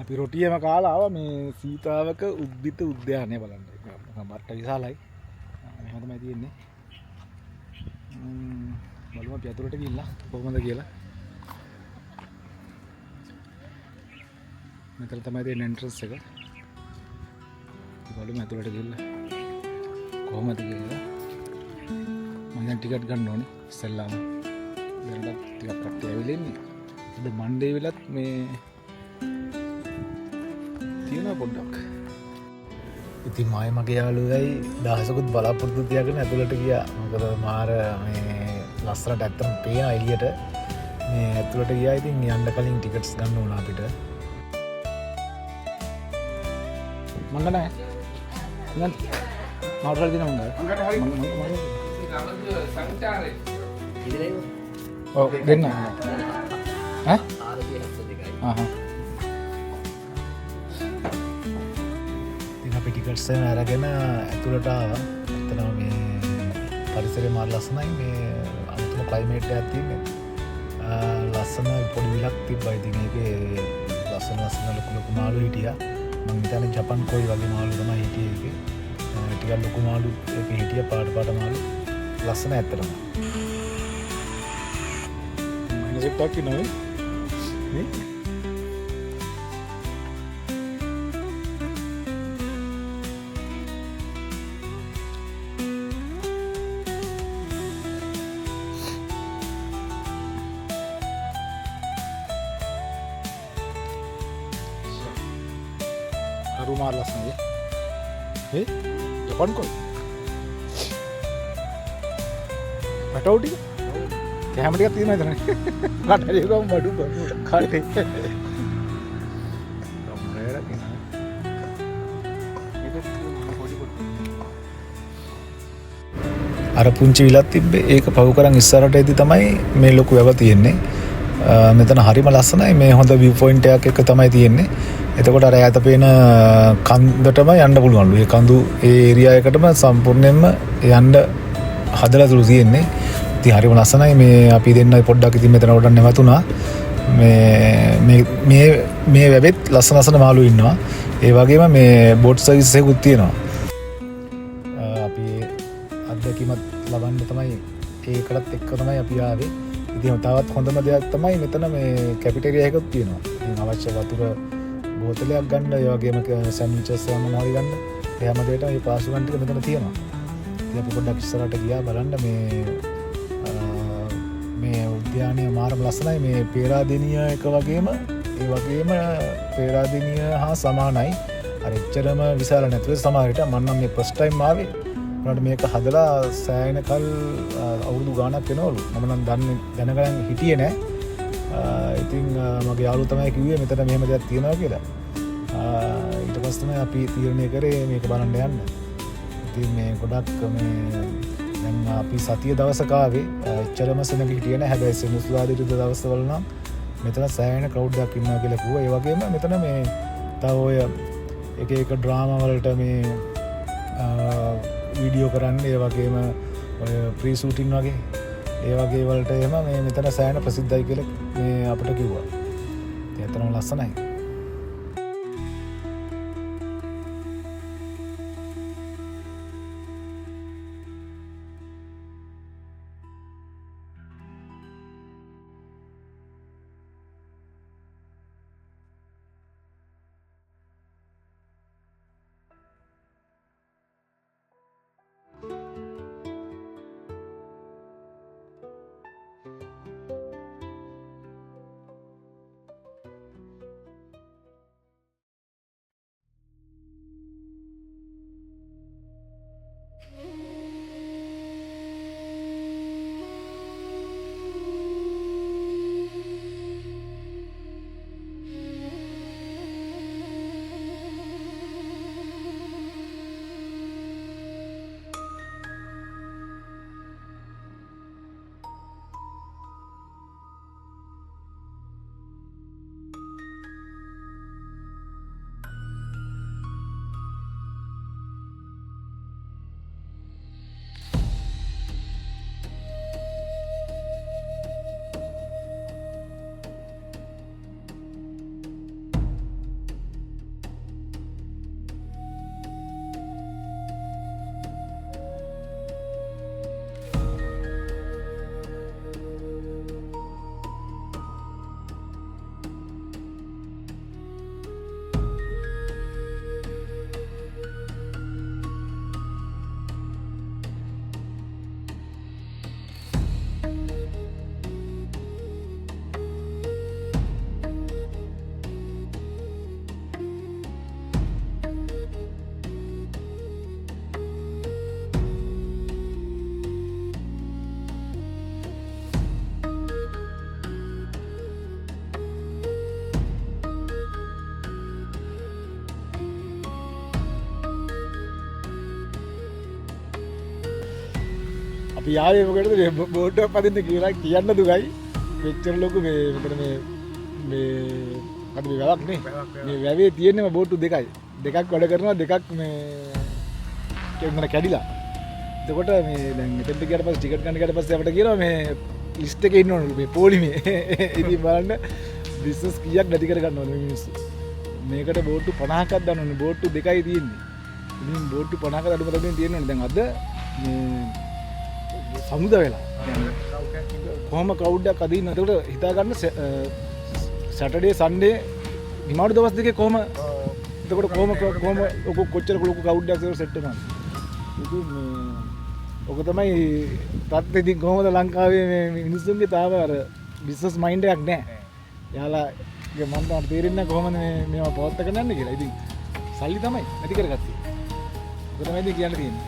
අපි රොටියම කාලා ආවා මේ සීතාවක උද්භිත උද්‍යානය බලන්න. මට විශාලයි. මෙහෙම තමයි තියෙන්නේ. බලමු අපි අතුරට ගිහිල්ලා කොහොමද කියලා. මෙතන තමයි තියෙන එන්ට්‍රන්ස් එක. බලමු අතුරට ගිහිල්ලා කොහොමද කියලා. මම දැන් ටිකට් ගන්න ඕනේ ඉස්සෙල්ලාම. දැනට ටිකක් කට්ටිය ඇවිල්ලා ඉන්නේ. අද මන්ඩේ වෙලත් මේ තියෙන පොඩ්ඩක්. ඉතින් මගේ යාළුවයි දහසකුත් බලාපොරොත්තු තියාගෙන ඇතුළට ගියා. මොකද මාර මේ ලස්සනට ඇත්තම පේන එළියට මේ ඇතුළට ගියා. ඉතින් යන්න කලින් ටිකට්ස් ගන්න ඕන අපිට. මංග නැහැ. මං මාර්ගල් දින මංග. මංගට හරි. සංචාරේ. ඉතින් ඔව් දෙන්න. ඈ? 472යි. ආහ්. ටිකට්ස් අරගෙන ඇතුළට ආවා. එතන මේ පරිසරය මාර ලස්සනයි. මේ අමුතුම ක්ලයිමේට් එකක් තියෙන්නේ. ලස්සන පොඩි විලක් තිබ්බා. ඉතින් ඒකේ ලස්සන ලොකු මාළු හිටියා. මම හිතන්නේ ජපන් කොයි වගේ මාළු තමයි හිටියේ ඒකේ. ටිකක් ලොකු මාළු ඒකේ හිටියා. පාට මාළු. ලස්සන ඇත්තටම. මයිනස් එකක් කිනවනේ. නේ? rumah alasnya ya. Japan kok. Batau dia. Kayak dia tina itu nih. Kata dia kau madu baru. Kata. Kamera kena. අර පුංචි විලක් තිබ්බේ ඒක පහු කරන් ඉස්සරහට එද්දි තමයි මේ ලොකු වැව තියෙන්නේ. මෙතන හරිම ලස්සනයි. මේ හොඳ view point එකක් එක තමයි තියෙන්නේ. එතකොට අර ඈත පේන කන්දටම යන්න පුළුවන්ලු. ඒ කඳු ඒ ඒරියා එකටම සම්පූර්ණයෙන්ම යන්න හදලා තුරු තියෙන්නේ. ඉතින් හරිම ලස්සනයි. මේ අපි දෙන්නයි පොඩ්ඩක් ඉතින් මෙතන උඩ නැවතුණා. මේ වැවෙත් ලස්සන මාළු ඉන්නවා. ඒ වගේම මේ බෝට් සර්විස් එකකුත් තියෙනවා. අපි අත්දැකීමක් ලබන්න තමයි ඒකටත් එක්ක තමයි අපි ආවේ. ඉතින් තවත් හොඳම දෙයක් තමයි මෙතන මේ කැෆිටේරියා එකක් තියෙනවා. ඉතින් අවශ්‍ය වතුර බෝතලයක් ගන්න, ඒ වගේම සෑන්ඩ්විචස් මොනවා හරි ගන්න. ඒ හැම දෙයකටම මේ පාසුකම් ටික මෙතන තියෙනවා. ඉතින් අපි පොඩ්ඩක් ඉස්සරහට ගියා බලන්න මේ උද්‍යානය මාරම ලස්සනයි. මේ පේරාදෙනිය එක වගේම ඒ වගේම පේරාදෙනිය හා සමානයි. අර එච්චරම විශාල නැතුව සමහර විට මම නම් මේ ෆස්ට් ටයිම් ආවේ. උනාට මේක හදලා සෑහෙනකල් අවුරුදු ගාණක් වෙනවලු. මම නම් දැනගන්න හිටියේ නෑ. ඉතින් මගේ යාළුවා තමයි කිව්වේ මෙතන මෙහෙම දෙයක් තියෙනවා කියලා. ඊට පස්සේ තමයි අපි තීරණය කරේ මේක බලන්න යන්න. ඉතින් මේ ගොඩක් මේ දැන් අපි සතිය දවසක ආවේ. එච්චරම සෙනග හිටියේ නෑ. හැබැයි සෙනසුරාදා ඉරිදා දවස්වල නම් මෙතන සෑහෙන ක්‍රවුඩ් එකක් ඉන්නවා කියලා කිව්වා. ඒ වගේම මෙතන මේ තව ඔය එක ඩ්‍රාමා වලට මේ වීඩියෝ කරන්න, ඒ වගේම ඔය ප්‍රී ෂූටින් වගේ ඒ වගේ වලට එහෙම මේ මෙතන සෑහෙන ප්‍රසිද්ධයි කියලා මේ අපිට කිව්වා. ඉතින් අතරම ලස්සනයි. අපි ආවේ මොකටද බෝට්ටුවක් පදින්න කියලා කියන්න දුකයි. මෙච්චර ලොකු මේ අද මේ වැවක් නේ. මේ වැවේ තියෙනම බෝට්ටු දෙකයි. දෙකක් වැඩ කරනවා දෙකක් මේ කෙන්නන කැඩිලා. එතකොට මේ දැන් මෙතෙන්ට ගියාට පස්සේ ටිකට් ගන්න ගියාට පස්සේ අපිට කියනවා මේ ලිස්ට් එකේ ඉන්න ඕනේ මේ පොලිමේ. ඉතින් බලන්න බිස්නස් කීයක් නැති කර ගන්න ඕනේ මේ මිනිස්සු. මේකට බෝට්ටු 50ක් දාන්න ඕනේ. බෝට්ටු දෙකයි තියෙන්නේ. ඉතින් බෝට්ටු 50ක අඩුම තරමින් තියෙන්න ඕනේ. දැන් අද මේ සමුද වෙලා. කොහොම ක්‍රවුඩ් එකක් අදින්න. එතකොට හිතා ගන්න සැටර්ඩේ සන්ඩේ නිමාඩු දවස් දෙකේ කොහොම එතකොට කොහොම කොච්චර ලොකු ක්‍රවුඩ් එකක් සෙට් වෙනවද? ඉතින් ඔක තමයි තාත් ඉතින් කොහොමද ලංකාවේ මේ මිනිස්සුන්ගේ තාම අර බිස්නස් මයින්ඩ් එකක් නැහැ. යාළුවාගේ මන්ට තේරෙන්නේ නැහැ කොහොමද මේවා පවත්වාගෙන යන්නේ කියලා. ඉතින් සල්ලි තමයි නැති කරගත්තේ. ඔක තමයි ඉතින් කියන්න තියෙන්නේ.